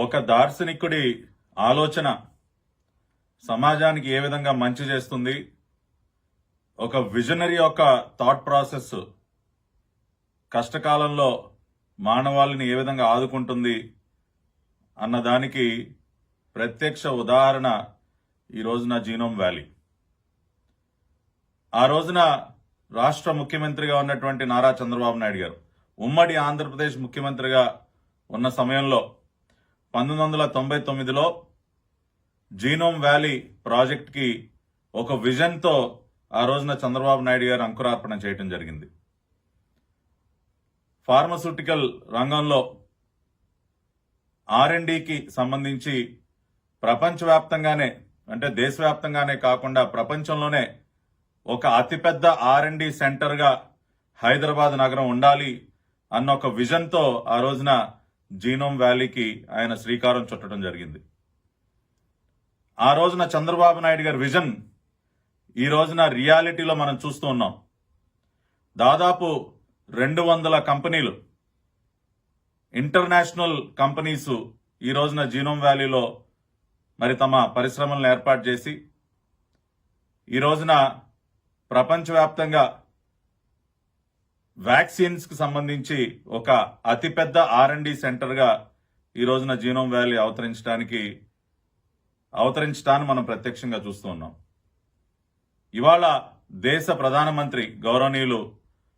ఒక దార్శనికుడి ఆలోచన సమాజానికి ఏ విధంగా మంచి చేస్తుంది, ఒక విజనరీ యొక్క థాట్ ప్రాసెస్ కష్టకాలంలో మానవాళిని ఏ విధంగా ఆదుకుంటుంది అన్నదానికి ప్రత్యక్ష ఉదాహరణ ఈ రోజున జీనోమ్ వ్యాలీ. ఆ రోజున రాష్ట్ర ముఖ్యమంత్రిగా ఉన్నటువంటి నారా చంద్రబాబు నాయుడు గారు ఉమ్మడి ఆంధ్రప్రదేశ్ ముఖ్యమంత్రిగా ఉన్న సమయంలో 1999లో జీనోమ్ వ్యాలీ ప్రాజెక్ట్కి ఒక విజన్తో ఆ రోజున చంద్రబాబు నాయుడు గారు అంకురార్పణ చేయడం జరిగింది. ఫార్మస్యూటికల్ రంగంలో R&Dకి సంబంధించి ప్రపంచవ్యాప్తంగానే, అంటే దేశవ్యాప్తంగానే కాకుండా ప్రపంచంలోనే ఒక అతిపెద్ద R&D సెంటర్గా హైదరాబాద్ నగరం ఉండాలి అన్న ఒక విజన్తో ఆ రోజున జీనోమ్ వ్యాలీకి ఆయన శ్రీకారం చుట్టడం జరిగింది. ఆ రోజున చంద్రబాబు నాయుడు గారి విజన్ ఈ రోజున రియాలిటీలో మనం చూస్తూ ఉన్నాం. దాదాపు 200 కంపెనీలు, ఇంటర్నేషనల్ కంపెనీస్ ఈ రోజున జీనోమ్ వ్యాలీలో మరి తమ పరిశ్రమలను ఏర్పాటు చేసి ఈ రోజున ప్రపంచవ్యాప్తంగా వ్యాక్సిన్స్ కి సంబంధించి ఒక అతిపెద్ద R&D సెంటర్గా ఈ రోజున జీనోమ్ వ్యాలీ అవతరించడాన్ని మనం ప్రత్యక్షంగా చూస్తూ ఉన్నాం. ఇవాళ దేశ ప్రధానమంత్రి గౌరవనీయులు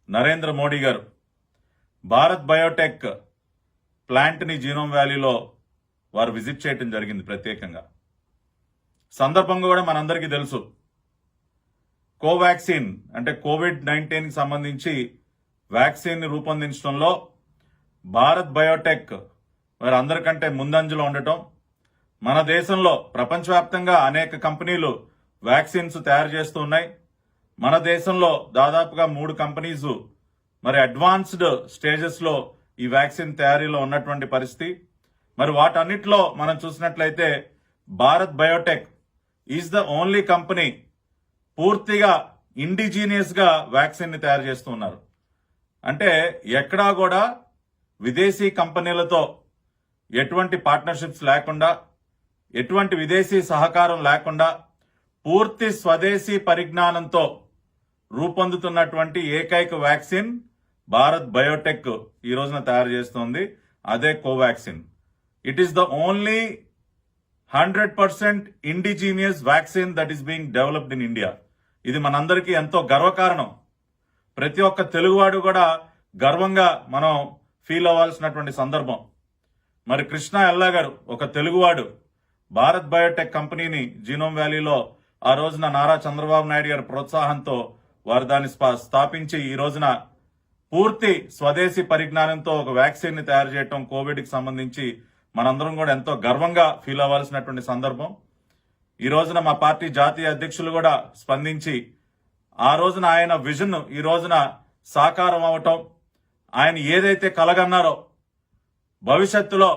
నరేంద్ర మోడీ గారు భారత్ బయోటెక్ ప్లాంట్ ని జీనోమ్ వ్యాలీలో వారు విజిట్ చేయడం జరిగింది ప్రత్యేకంగా. సందర్భంగా కూడా మనందరికీ తెలుసు, కోవాక్సిన్ అంటే COVID-19 కి సంబంధించి వ్యాక్సిన్ ని రూపొందించడంలో భారత్ బయోటెక్ మరి అందరికంటే ముందంజలో ఉండటం, మన దేశంలో ప్రపంచవ్యాప్తంగా అనేక కంపెనీలు వ్యాక్సిన్స్ తయారు చేస్తూ ఉన్నాయి. మన దేశంలో దాదాపుగా 3 కంపెనీస్ మరి అడ్వాన్స్డ్ స్టేజెస్ లో ఈ వ్యాక్సిన్ తయారీలో ఉన్నటువంటి పరిస్థితి. మరి వాటన్నిటిలో మనం చూసినట్లయితే Bharat Biotech is the only company పూర్తిగా ఇండిజీనియస్ గా వ్యాక్సిన్ ని తయారు చేస్తూ ఉన్నారు. అంటే ఎక్కడా కూడా విదేశీ కంపెనీలతో ఎటువంటి పార్ట్నర్షిప్స్ లేకుండా, ఎటువంటి విదేశీ సహకారం లేకుండా పూర్తి స్వదేశీ పరిజ్ఞానంతో రూపొందుతున్నటువంటి ఏకైక వ్యాక్సిన్ భారత్ బయోటెక్ ఈ రోజున తయారు చేస్తోంది. అదే Covaxin. It is the only 100% indigenous vaccine that is being developed in India. ఇది మనందరికీ ఎంతో గర్వకారణం. ప్రతి ఒక్క తెలుగువాడు కూడా గర్వంగా మనం ఫీల్ అవ్వాల్సినటువంటి సందర్భం. మరి కృష్ణ ఎల్లా గారు ఒక తెలుగువాడు భారత్ బయోటెక్ కంపెనీని జీనోమ్ వ్యాలీలో ఆ రోజున నారా చంద్రబాబు నాయుడు గారి ప్రోత్సాహంతో వారు దాన్ని స్థాపించి ఈ రోజున పూర్తి స్వదేశీ పరిజ్ఞానంతో ఒక వ్యాక్సిన్ ని తయారు చేయడం కోవిడ్ కి సంబంధించి మనందరం కూడా ఎంతో గర్వంగా ఫీల్ అవ్వాల్సినటువంటి సందర్భం. ఈ రోజున మా పార్టీ జాతీయ అధ్యక్షులు కూడా స్పందించి ఆ రోజున ఆయన విజన్ ఈ రోజున సాకారం అవటం, ఆయన ఏదైతే కలగన్నారో భవిష్యత్తులో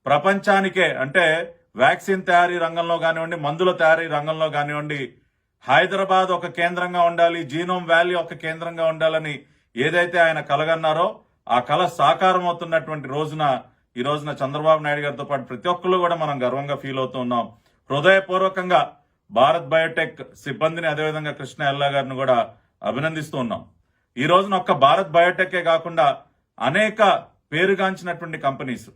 ప్రపంచానికే, అంటే వ్యాక్సిన్ తయారీ రంగంలో కానివ్వండి, మందుల తయారీ రంగంలో కానివ్వండి, హైదరాబాద్ ఒక కేంద్రంగా ఉండాలి, జీనోమ్ వ్యాలీ ఒక కేంద్రంగా ఉండాలని ఏదైతే ఆయన కలగన్నారో ఆ కళ సాకారం అవుతున్నటువంటి రోజున ఈ రోజున చంద్రబాబు నాయుడు గారితో పాటు ప్రతి ఒక్కరు కూడా మనం గర్వంగా ఫీల్ అవుతూ ఉన్నాం. హృదయపూర్వకంగా భారత్ బయోటెక్ సిబ్బందిని, అదేవిధంగా కృష్ణ ఎల్లా గారిని కూడా అభినందిస్తూ ఉన్నాం. ఈ రోజున ఒక్క భారత్ బయోటెకే కాకుండా అనేక పేరుగాంచినటువంటి కంపెనీస్,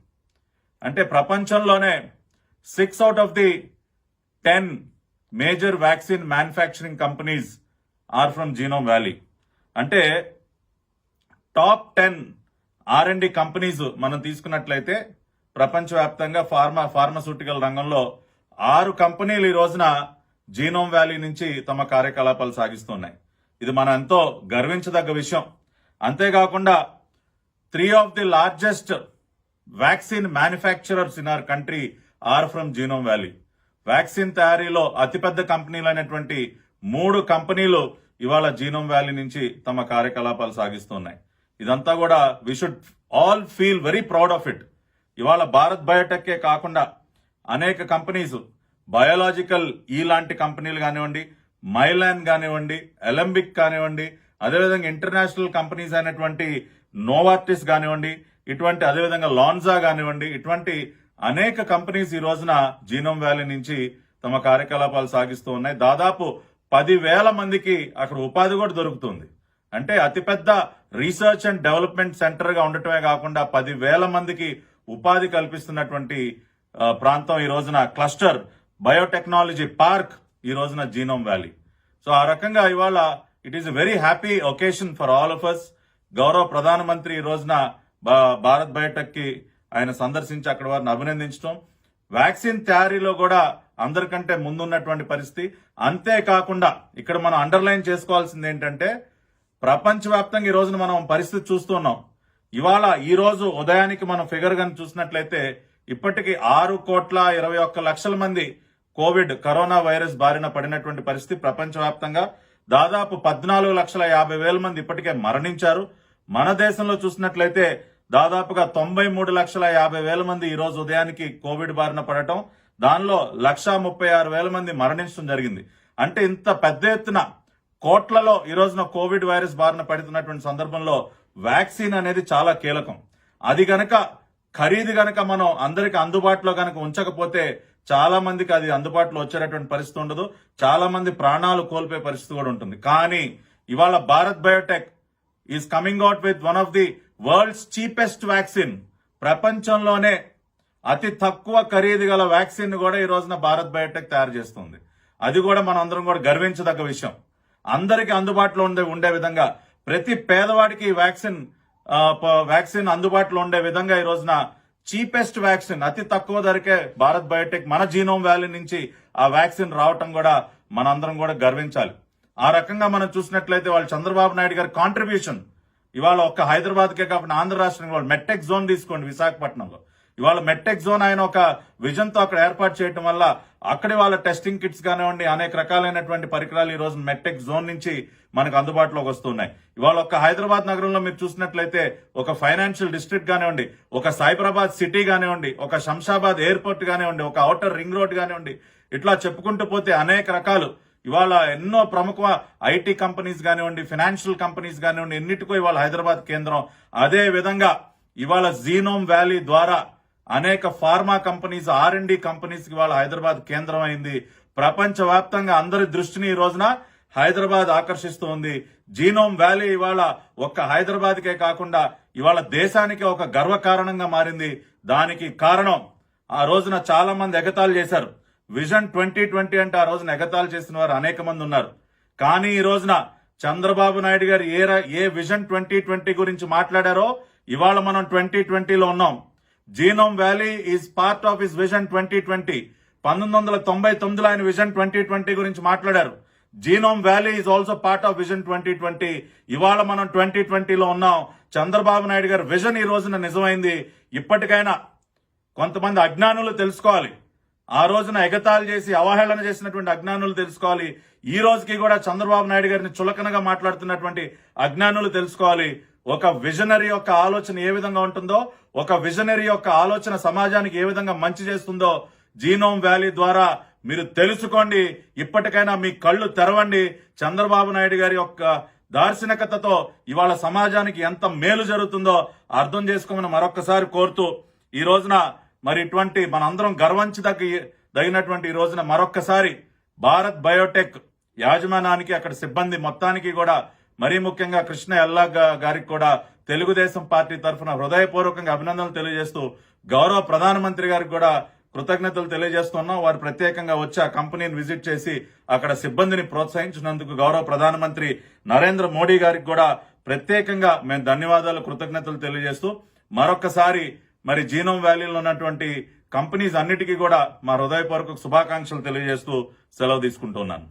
అంటే ప్రపంచంలోనే 6 out of the 10 major vaccine manufacturing companies are from Genome Valley. అంటే టాప్ 10 R&D కంపెనీస్ మనం తీసుకున్నట్లయితే ప్రపంచవ్యాప్తంగా ఫార్మస్యూటికల్ రంగంలో 6 కంపెనీలు ఈ రోజున జీనోమ్ వ్యాలీ నుంచి తమ కార్యకలాపాలు సాగిస్తున్నాయి. ఇది మనం ఎంతో గర్వించదగ్గ విషయం. అంతేకాకుండా 3 of the largest vaccine manufacturers in our country are from Genome Valley. Vaccine తయారీలో అతిపెద్ద కంపెనీలు అయినటువంటి 3 కంపెనీలు ఇవాళ జీనోమ్ వ్యాలీ నుంచి తమ కార్యకలాపాలు సాగిస్తున్నాయి. ఇదంతా కూడా we should all feel very proud of it. ఇవాళ భారత్ బయోటెక్కే కాకుండా అనేక కంపెనీస్, బయోలాజికల్ లాంటి కంపెనీలు కానివ్వండి, మైలాన్ కానివ్వండి, ఎలంబిక్ కానివ్వండి, అదేవిధంగా ఇంటర్నేషనల్ కంపెనీస్ అయినటువంటి నోవార్టిస్ కానివ్వండి, ఇటువంటి అదేవిధంగా లాన్జా కానివ్వండి, ఇటువంటి అనేక కంపెనీస్ ఈ రోజున జీనోమ్ వ్యాలీ నుంచి తమ కార్యకలాపాలు సాగిస్తూ ఉన్నాయి. దాదాపు 10,000 మందికి అక్కడ ఉపాధి కూడా దొరుకుతుంది. అంటే అతిపెద్ద రీసెర్చ్ అండ్ డెవలప్మెంట్ సెంటర్ గా ఉండటమే కాకుండా 10,000 మందికి ఉపాధి కల్పిస్తున్నటువంటి ప్రాంతం ఈ రోజున క్లస్టర్ బయోటెక్నాలజీ పార్క్ ఈ రోజున జీనోమ్ వ్యాలీ. సో ఆ రకంగా ఇవాళ it is a very happy occasion for all of us. గౌరవ ప్రధానమంత్రి ఈ రోజున భారత్ బయోటెక్ కి ఆయన సందర్శించి అక్కడ వారిని అభినందించడం, వ్యాక్సిన్ తయారీలో కూడా అందరికంటే ముందున్నటువంటి పరిస్థితి. అంతేకాకుండా ఇక్కడ మనం అండర్లైన్ చేసుకోవాల్సింది ఏంటంటే ప్రపంచవ్యాప్తంగా ఈ రోజున మనం పరిస్థితి చూస్తున్నాం. ఇవాళ ఈ రోజు ఉదయానికి మనం ఫిగర్ గాని చూసినట్లయితే ఇప్పటికీ 6,21,00,000 మంది కరోనా వైరస్ బారిన పడినటువంటి పరిస్థితి ప్రపంచవ్యాప్తంగా. దాదాపు 14,50,000 మంది ఇప్పటికే మరణించారు. మన దేశంలో చూసినట్లయితే దాదాపుగా 93,50,000 మంది ఈ రోజు ఉదయానికి కోవిడ్ బారిన పడటం, దానిలో 1,36,000 మంది మరణించడం జరిగింది. అంటే ఇంత పెద్ద ఎత్తున కోట్లలో ఈ రోజున కోవిడ్ వైరస్ బారిన పడుతున్నటువంటి సందర్భంలో వ్యాక్సిన్ అనేది చాలా కీలకం. అది గనక ఖరీదు గనక మనం అందరికి అందుబాటులో గనక ఉంచకపోతే చాలా మందికి అది అందుబాటులో వచ్చేటటువంటి పరిస్థితి ఉండదు. చాలా మంది ప్రాణాలు కోల్పోయే పరిస్థితి కూడా ఉంటుంది. కానీ ఇవాళ Bharat Biotech is coming out with one of the world's cheapest vaccine. ప్రపంచంలోనే అతి తక్కువ ఖరీదు గల వ్యాక్సిన్ కూడా ఈ రోజున భారత్ బయోటెక్ తయారు చేస్తుంది. అది కూడా మనం అందరం కూడా గర్వించదగ్గ విషయం. అందరికి అందుబాటులో ఉండే విధంగా ప్రతి పేదవాడికి వ్యాక్సిన్ అందుబాటులో ఉండే విధంగా ఈ రోజున చీపెస్ట్ వ్యాక్సిన్ అతి తక్కువ ధరకే భారత్ బయోటెక్ మన జీనోమ్ వ్యాలీ నుంచి ఆ వ్యాక్సిన్ రావటం కూడా మనందరం కూడా గర్వించాలి. ఆ రకంగా మనం చూసినట్లయితే వాళ్ళు చంద్రబాబు నాయుడు గారి కాంట్రిబ్యూషన్ ఇవాళ ఒక్క హైదరాబాద్కే కాకుండా ఆంధ్ర రాష్ట్రంలో వాళ్ళు మెట్టెక్ జోన్ తీసుకోండి విశాఖపట్నంలో. ఇవాళ మెట్టెక్ జోన్ ఆయన ఒక విజన్ తో అక్కడ ఏర్పాటు చేయడం వల్ల అక్కడి వాళ్ళ టెస్టింగ్ కిట్స్ కానివ్వండి అనేక రకాలైనటువంటి పరికరాలు ఈ రోజు మెట్టెక్ జోన్ నుంచి మనకు అందుబాటులోకి వస్తున్నాయి. ఇవాళ ఒక హైదరాబాద్ నగరంలో మీరు చూసినట్లయితే ఒక ఫైనాన్షియల్ డిస్ట్రిక్ట్ కానివ్వండి, ఒక సైబరాబాద్ సిటీ కానివ్వండి, ఒక శంషాబాద్ ఎయిర్పోర్ట్ కానివ్వండి, ఒక ఔటర్ రింగ్ రోడ్ కానివ్వండి, ఇట్లా చెప్పుకుంటూ పోతే అనేక రకాలు ఇవాళ ఎన్నో ప్రముఖ ఐటీ కంపెనీస్ కానివ్వండి, ఫైనాన్షియల్ కంపెనీస్ కానివ్వండి, ఎన్నిటికో ఇవాళ హైదరాబాద్ కేంద్రం. అదే విధంగా ఇవాళ జీనోమ్ వ్యాలీ ద్వారా అనేక ఫార్మా కంపెనీస్, R&D కంపెనీస్ కి ఇవాళ హైదరాబాద్ కేంద్రం అయింది. ప్రపంచ వ్యాప్తంగా అందరి దృష్టిని ఈ రోజున హైదరాబాద్ ఆకర్షిస్తోంది. జీనోమ్ వ్యాలీ ఇవాళ ఒక్క హైదరాబాద్ కే కాకుండా ఇవాళ దేశానికి ఒక గర్వకారణంగా మారింది. దానికి కారణం ఆ రోజున చాలా మంది ఎగతాళి చేశారు. విజన్ 2020 అంటే ఆ రోజున ఎగతాళి చేసిన వారు అనేక మంది ఉన్నారు. కానీ ఈ రోజున చంద్రబాబు నాయుడు గారు ఏ విజన్ 2020 గురించి మాట్లాడారో ఇవాళ మనం 2020లో ఉన్నాం. Genome valley is part of his vision 2020. 1999లో ఆయన విజన్ 2020 గురించి మాట్లాడారు. Genome valley is also part of vision 2020. ఇవాళ మనం 2020లో ఉన్నాం. చంద్రబాబు నాయుడు గారి విజన్ ఈ రోజున నిజమైంది. ఇప్పటికైనా కొంతమంది అజ్ఞానులు తెలుసుకోవాలి. ఆ రోజున ఎగతాళి చేసి అవహేళన చేసినటువంటి అజ్ఞానులు తెలుసుకోవాలి. ఈ రోజుకి కూడా చంద్రబాబు నాయుడు గారిని చులకనగా మాట్లాడుతున్నటువంటి అజ్ఞానులు తెలుసుకోవాలి. ఒక విజనరీ యొక్క ఆలోచన ఏ విధంగా ఉంటుందో, ఒక విజనరీ యొక్క ఆలోచన సమాజానికి ఏ విధంగా మంచి చేస్తుందో జీనోమ్ వ్యాలీ ద్వారా మీరు తెలుసుకోండి. ఇప్పటికైనా మీ కళ్ళు తెరవండి. చంద్రబాబు నాయుడు గారి యొక్క దార్శనికతతో ఇవాళ సమాజానికి ఎంత మేలు జరుగుతుందో అర్థం చేసుకోమని మరొకసారి కోరుతూ ఈ రోజున మరి ఇటువంటి మనందరం గర్వించదగినటువంటి ఈ రోజున మరొక్కసారి భారత్ బయోటెక్ యాజమాన్యానికి, అక్కడ సిబ్బంది మొత్తానికి కూడా, మరీ ముఖ్యంగా కృష్ణ ఎల్లా గారికి కూడా తెలుగుదేశం పార్టీ తరఫున హృదయపూర్వకంగా అభినందనలు తెలియజేస్తూ గౌరవ ప్రధానమంత్రి గారికి కూడా కృతజ్ఞతలు తెలియజేస్తున్నాం. వారు ప్రత్యేకంగా వచ్చి ఆ కంపెనీని విజిట్ చేసి అక్కడ సిబ్బందిని ప్రోత్సహించినందుకు గౌరవ ప్రధానమంత్రి నరేంద్ర మోడీ గారికి కూడా ప్రత్యేకంగా మేము ధన్యవాదాలు, కృతజ్ఞతలు తెలియజేస్తూ మరొకసారి మరి జీనోమ్ వ్యాలీలో ఉన్నటువంటి కంపెనీస్ అన్నిటికీ కూడా మా హృదయపూర్వక శుభాకాంక్షలు తెలియజేస్తూ సెలవు తీసుకుంటున్నాను.